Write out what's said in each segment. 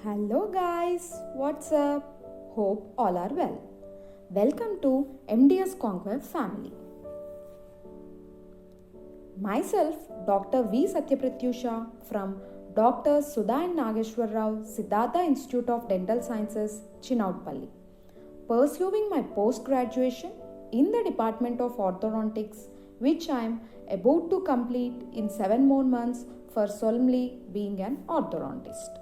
Hello guys, what's up? Hope all are well. Welcome to MDS Conquer family. Myself, Dr. V. Satyapratyusha from Dr. Sudha and Nageshwar Rao Siddhartha Institute of Dental Sciences, Chinaudpalli, pursuing my post-graduation in the Department of Orthodontics, which I am about to complete in 7 more months for solemnly being an orthodontist.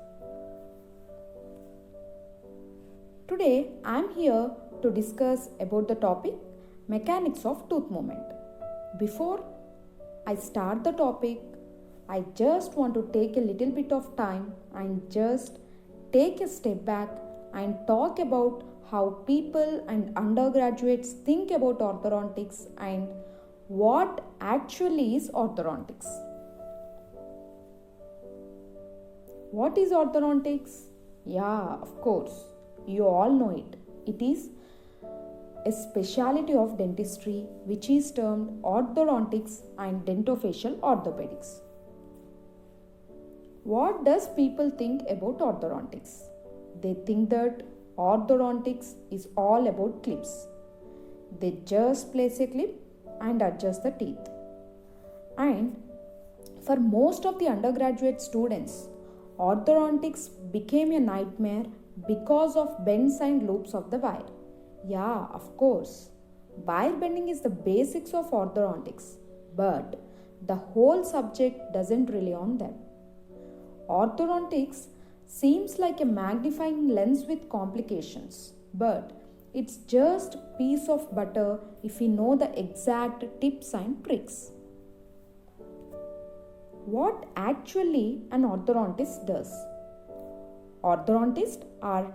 Today I am here to discuss about the topic mechanics of tooth movement. Before I start the topic, I just want to take a little bit of time and just take a step back and talk about how people and undergraduates think about orthodontics and what actually is orthodontics. What is orthodontics? Yeah, of course. You all know it. It is a specialty of dentistry which is termed orthodontics and dentofacial orthopedics. What does people think about orthodontics? They think that orthodontics is all about clips. They just place a clip and adjust the teeth. And for most of the undergraduate students, orthodontics became a nightmare because of bends and loops of the wire. Yeah, of course. Wire bending is the basics of orthodontics, but the whole subject doesn't rely on them. Orthodontics seems like a magnifying lens with complications, but it's just piece of butter if we know the exact tips and tricks. What actually an orthodontist does? Orthodontists are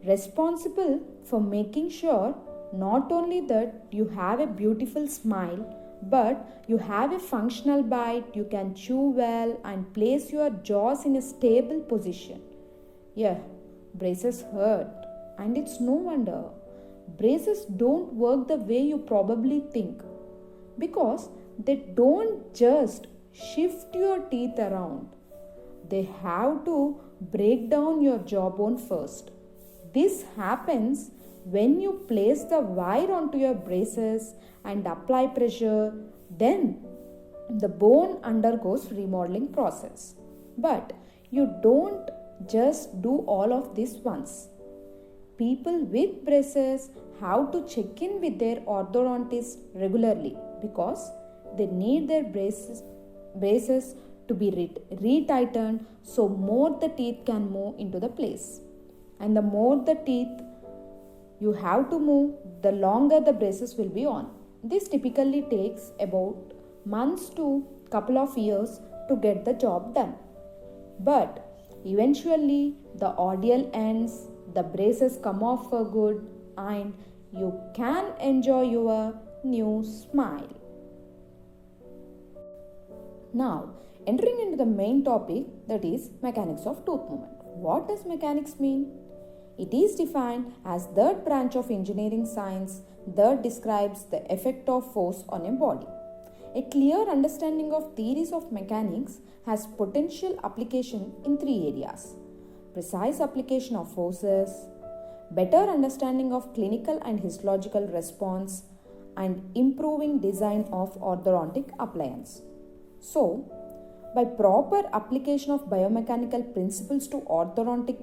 responsible for making sure not only that you have a beautiful smile, but you have a functional bite, you can chew well and place your jaws in a stable position. Yeah, braces hurt, and it's no wonder. Braces don't work the way you probably think because they don't just shift your teeth around. They have to break down your jawbone first. This happens when you place the wire onto your braces and apply pressure, then the bone undergoes remodeling process. But you don't just do all of this once. People with braces have to check in with their orthodontist regularly because they need their braces to be retightened so more the teeth can move into the place. And the more the teeth you have to move, the longer the braces will be on. This typically takes about months to couple of years to get the job done. But eventually the ordeal ends, the braces come off for good, and you can enjoy your new smile. Now, entering into the main topic, that is mechanics of tooth movement. What does mechanics mean? It is defined as that branch of engineering science that describes the effect of force on a body. A clear understanding of theories of mechanics has potential application in three areas: precise application of forces, better understanding of clinical and histological response, and improving design of orthodontic appliance. So, by proper application of biomechanical principles to orthodontic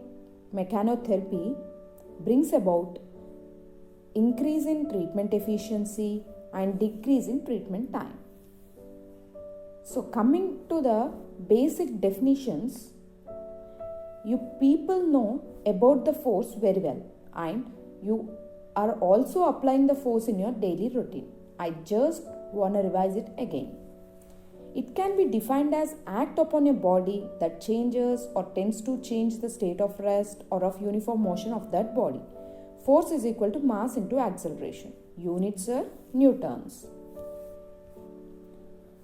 mechanotherapy brings about increase in treatment efficiency and decrease in treatment time. So coming to the basic definitions, you people know about the force very well and you are also applying the force in your daily routine. I just want to revise it again. It can be defined as act upon a body that changes or tends to change the state of rest or of uniform motion of that body. Force is equal to mass into acceleration. Units are newtons.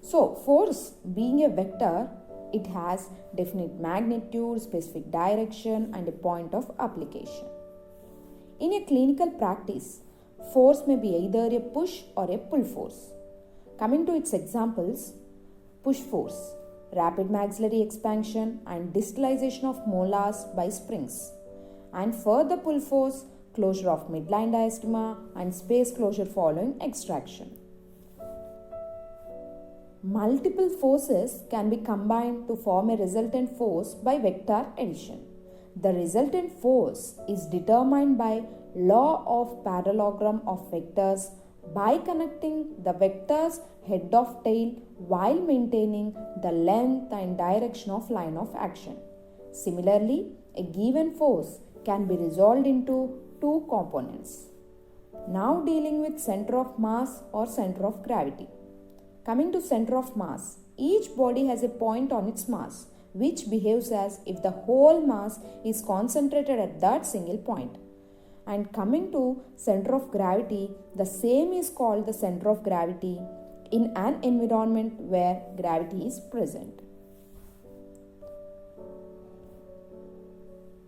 So, force being a vector, it has definite magnitude, specific direction and a point of application. In a clinical practice, force may be either a push or a pull force. Coming to its examples, push force. rapid maxillary expansion and distalization of molars by springs, and further pull force, closure of midline diastema and space closure following extraction. Multiple forces can be combined to form a resultant force by vector addition. The resultant force is determined by law of parallelogram of vectors by connecting the vectors head of tail while maintaining the length and direction of line of action. Similarly, a given force can be resolved into two components. Now dealing with center of mass or center of gravity. Coming to center of mass, each body has a point on its mass which behaves as if the whole mass is concentrated at that single point. And coming to center of gravity, the same is called the center of gravity in an environment where gravity is present.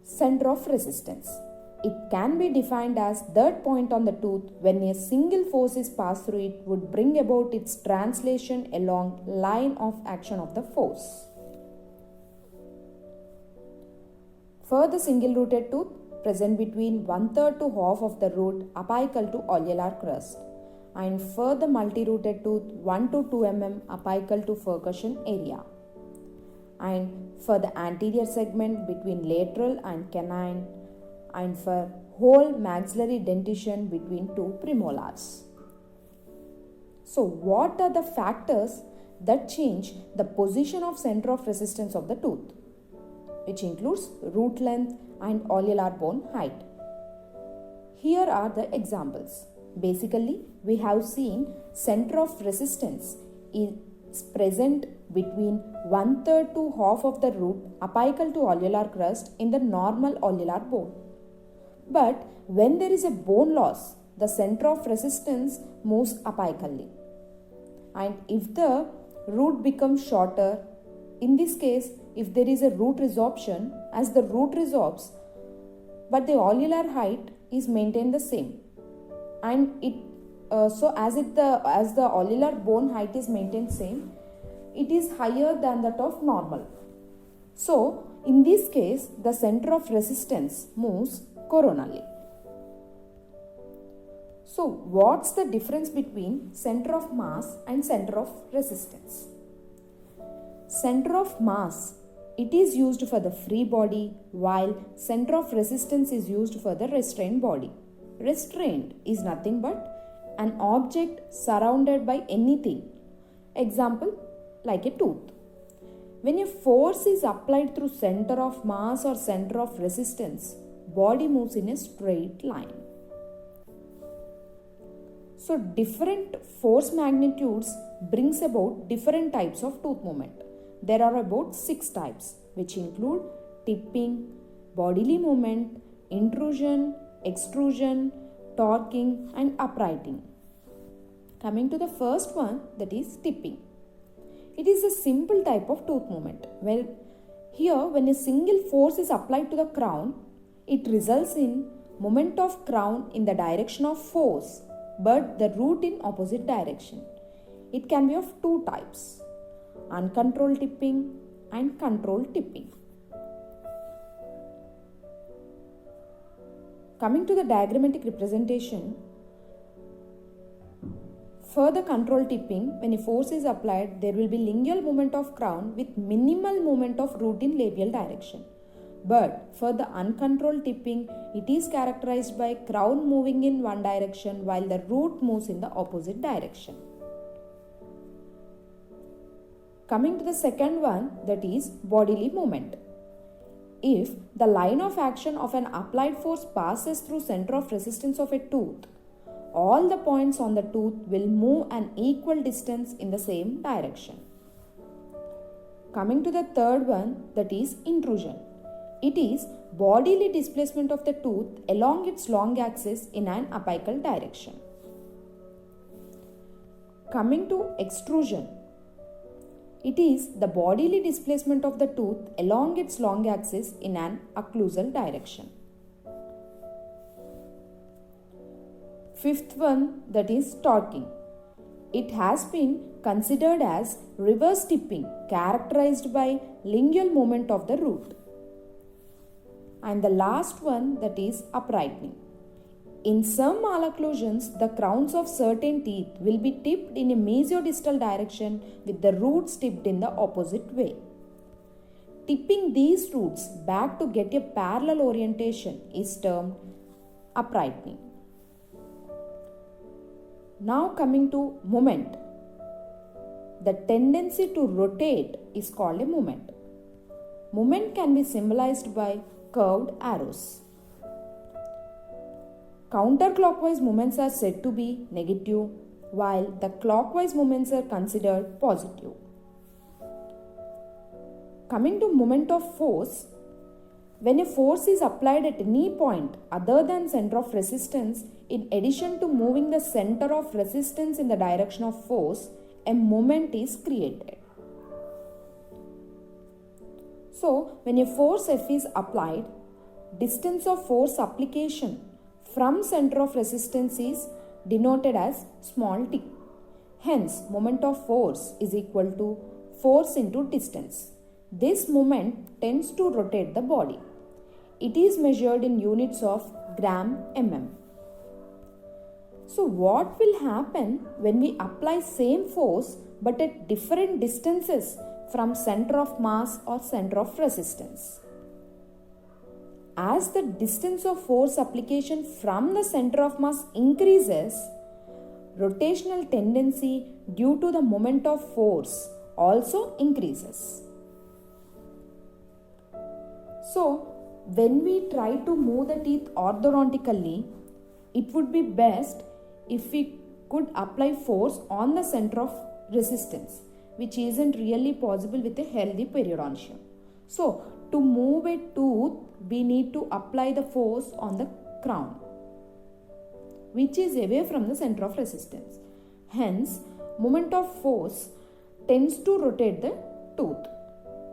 Center of resistance. It can be defined as that point on the tooth when a single force is passed through it would bring about its translation along line of action of the force. For the single rooted tooth, present between 1/3 to half of the root apical to alveolar crust, and for the multi-rooted tooth 1 to 2 mm apical to percussion area, and for the anterior segment between lateral and canine, and for whole maxillary dentition between two premolars. So what are the factors that change the position of center of resistance of the tooth, which includes root length and alveolar bone height? Here are the examples. Basically, we have seen center of resistance is present between 1/3 to half of the root apical to alveolar crust in the normal alveolar bone. But when there is a bone loss, the center of resistance moves apically. And if the root becomes shorter, in this case, if there is a root resorption, as the root resorbs, but the alveolar height is maintained the same, and as the alveolar bone height is maintained same, it is higher than that of normal. So in this case, the center of resistance moves coronally. So what's the difference between center of mass and center of resistance? Center of mass, it is used for the free body, while center of resistance is used for the restrained body. Restrained is nothing but an object surrounded by anything. Example, like a tooth. When a force is applied through center of mass or center of resistance, body moves in a straight line. So different force magnitudes brings about different types of tooth movement. There are about 6 types, which include tipping, bodily movement, intrusion, extrusion, torquing and uprighting. Coming to the first one, that is tipping. It is a simple type of tooth movement. Well, here when a single force is applied to the crown, it results in movement of crown in the direction of force, but the root in opposite direction. It can be of 2 types, uncontrolled tipping and controlled tipping. Coming to the diagrammatic representation, for the controlled tipping, when a force is applied, there will be lingual movement of crown with minimal movement of root in labial direction. But for the uncontrolled tipping, it is characterized by crown moving in one direction while the root moves in the opposite direction. Coming to the second one, that is bodily movement. If the line of action of an applied force passes through center of resistance of a tooth, all the points on the tooth will move an equal distance in the same direction. Coming to the third one, that is intrusion. It is bodily displacement of the tooth along its long axis in an apical direction. Coming to extrusion, it is the bodily displacement of the tooth along its long axis in an occlusal direction. Fifth one, that is torquing. It has been considered as reverse tipping, characterized by lingual movement of the root. And the last one, that is uprightening. In some malocclusions, the crowns of certain teeth will be tipped in a mesiodistal direction with the roots tipped in the opposite way. Tipping these roots back to get a parallel orientation is termed uprightening. Now coming to movement. The tendency to rotate is called a movement. Movement can be symbolized by curved arrows. Counterclockwise movements are said to be negative, while the clockwise movements are considered positive. Coming to moment of force, when a force is applied at any point other than center of resistance, in addition to moving the center of resistance in the direction of force, a moment is created. So, when a force F is applied, distance of force application from center of resistance is denoted as small t. Hence, moment of force is equal to force into distance. This moment tends to rotate the body. It is measured in units of gram mm. So what will happen when we apply same force but at different distances from center of mass or center of resistance? As the distance of force application from the center of mass increases, rotational tendency due to the moment of force also increases. So, when we try to move the teeth orthodontically, it would be best if we could apply force on the center of resistance, which isn't really possible with a healthy periodontium. So, to move a tooth, we need to apply the force on the crown, which is away from the center of resistance. Hence, moment of force tends to rotate the tooth.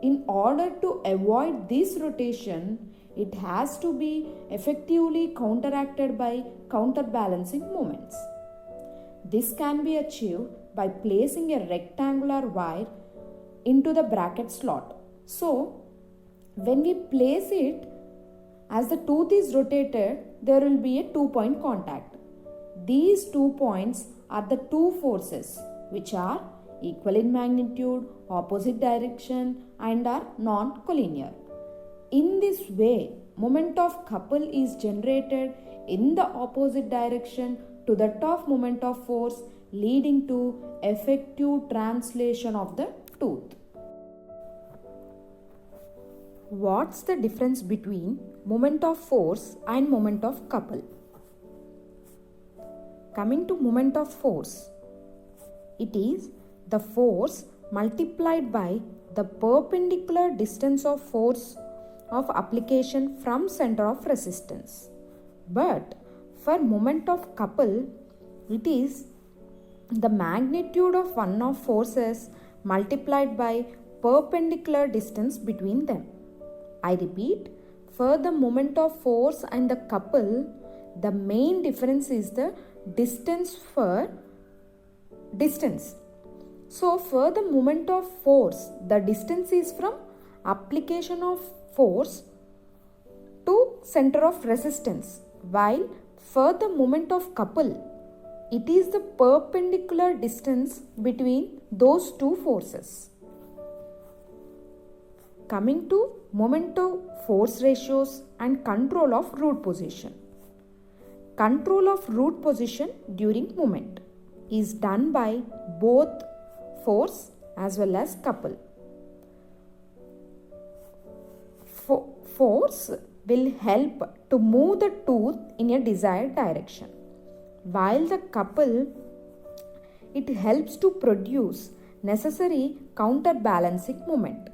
In order to avoid this rotation, it has to be effectively counteracted by counterbalancing moments. This can be achieved by placing a rectangular wire into the bracket slot. So, when we place it, as the tooth is rotated, there will be a 2-point contact. These 2 points are the two forces which are equal in magnitude, opposite direction and are non-collinear. In this way, moment of couple is generated in the opposite direction to that of moment of force, leading to effective translation of the tooth. What's the difference between moment of force and moment of couple? Coming to moment of force, it is the force multiplied by the perpendicular distance of force of application from center of resistance. But for moment of couple, it is the magnitude of one of forces multiplied by perpendicular distance between them. I repeat, for the moment of force and the couple, the main difference is the distance for distance. So, for the moment of force, the distance is from application of force to center of resistance, while for the moment of couple, it is the perpendicular distance between those two forces. Coming to moment of force ratios and control of root position. Control of root position during movement is done by both force as well as couple. Force will help to move the tooth in a desired direction, while the couple, it helps to produce necessary counterbalancing moment.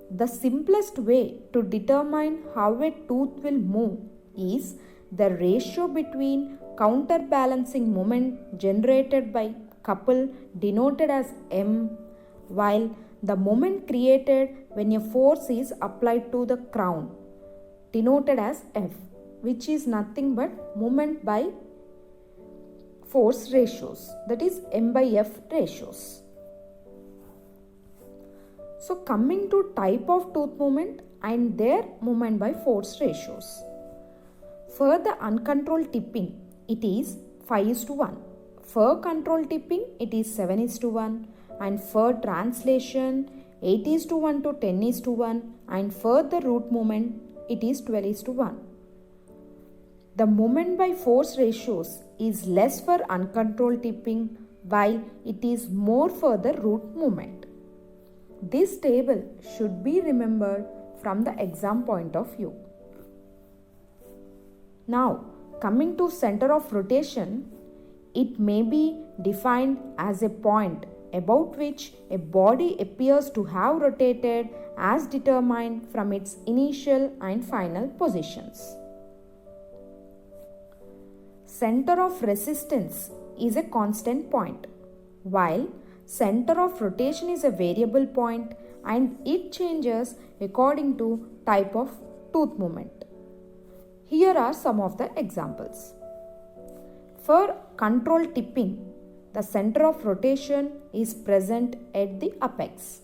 The simplest way to determine how a tooth will move is the ratio between counterbalancing moment generated by couple denoted as M, while the moment created when a force is applied to the crown denoted as F, which is nothing but moment by force ratios, that is M by F ratios. So coming to type of tooth movement and their movement by force ratios. For the uncontrolled tipping, it is 5:1. For controlled tipping, it is 7:1. And for translation, 8:1 to 10:1. And for the root movement, it is 12:1. The movement by force ratios is less for uncontrolled tipping, while it is more for the root movement. This table should be remembered from the exam point of view. Now, coming to center of rotation, it may be defined as a point about which a body appears to have rotated as determined from its initial and final positions. Center of resistance is a constant point, while center of rotation is a variable point and it changes according to type of tooth movement. Here are some of the examples. For controlled tipping, the center of rotation is present at the apex.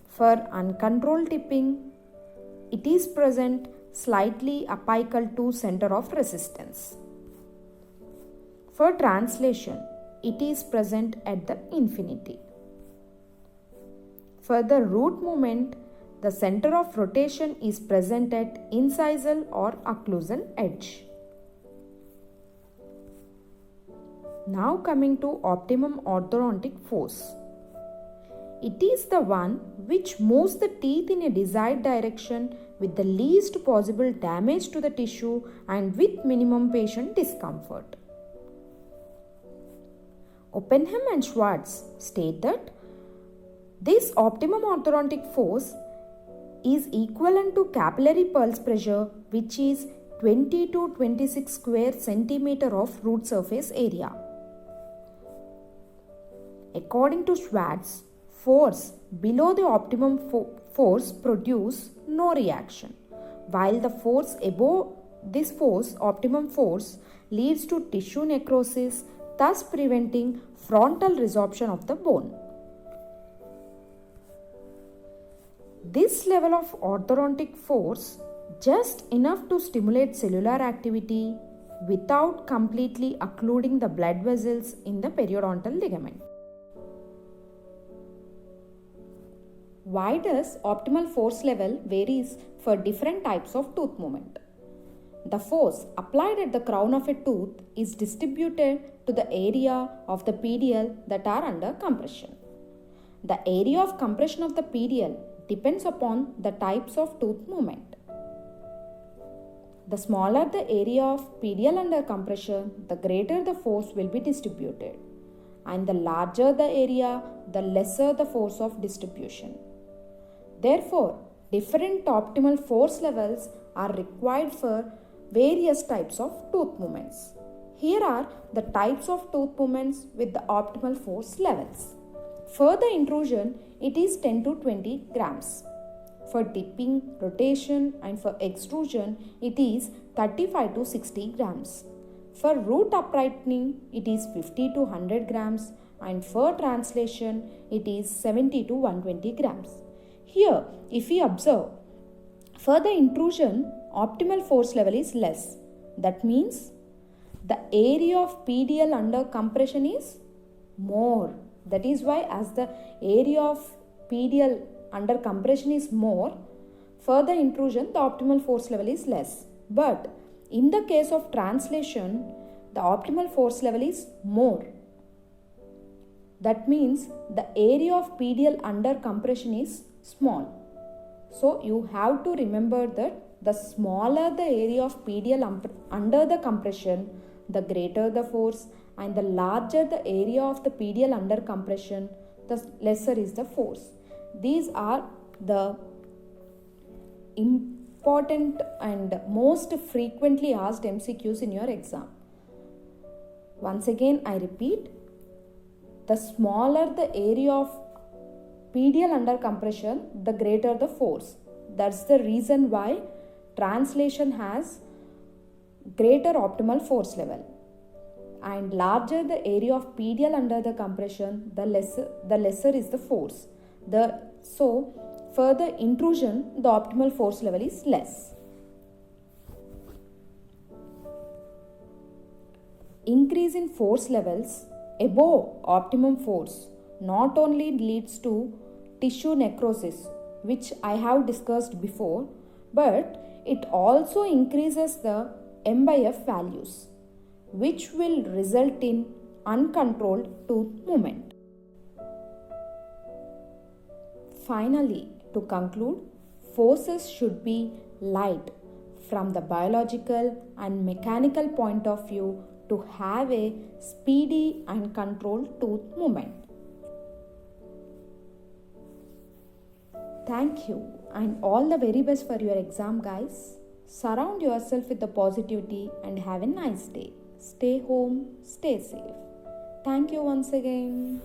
For uncontrolled tipping, it is present slightly apical to center of resistance. For translation, it is present at the infinity. For the root movement, the center of rotation is present at incisal or occlusal edge. Now coming to optimum orthodontic force. It is the one which moves the teeth in a desired direction with the least possible damage to the tissue and with minimum patient discomfort. Oppenheim and Schwartz state that this optimum orthodontic force is equivalent to capillary pulse pressure, which is 20 to 26 square centimeter of root surface area. According to Schwartz, force below the optimum force produce no reaction, while the force above this force, optimum force, leads to tissue necrosis, thus preventing frontal resorption of the bone. This level of orthodontic force just enough to stimulate cellular activity without completely occluding the blood vessels in the periodontal ligament. Why does optimal force level varies for different types of tooth movement? The force applied at the crown of a tooth is distributed to the area of the PDL that are under compression. The area of compression of the PDL depends upon the types of tooth movement. The smaller the area of PDL under compression, the greater the force will be distributed, and the larger the area, the lesser the force of distribution. Therefore, different optimal force levels are required for various types of tooth movements. Here are the types of tooth movements with the optimal force levels. For the intrusion, it is 10 to 20 grams. For dipping, rotation and for extrusion, it is 35 to 60 grams. For root uprightening, it is 50 to 100 grams, and for translation, it is 70 to 120 grams. Here, if we observe, for the intrusion, optimal force level is less. That means the area of PDL under compression is more. That is why as the area of PDL under compression is more, for the intrusion the optimal force level is less. But in the case of translation, the optimal force level is more. That means the area of PDL under compression is small. So you have to remember that the smaller the area of PDL under the compression, the greater the force, and the larger the area of the PDL under compression, the lesser is the force. These are the important and most frequently asked MCQs in your exam. Once again, I repeat, the smaller the area of PDL under compression, the greater the force. That's the reason why translation has greater optimal force level. and larger the area of PDL under the compression, the lesser is the force. So further intrusion, the optimal force level is less. Increase in force levels above optimum force not only leads to tissue necrosis, which I have discussed before, but it also increases the M/F values, which will result in uncontrolled tooth movement. Finally, to conclude, forces should be light from the biological and mechanical point of view to have a speedy and controlled tooth movement. Thank you and all the very best for your exam, guys. Surround yourself with the positivity and have a nice day. Stay home, stay safe. Thank you once again.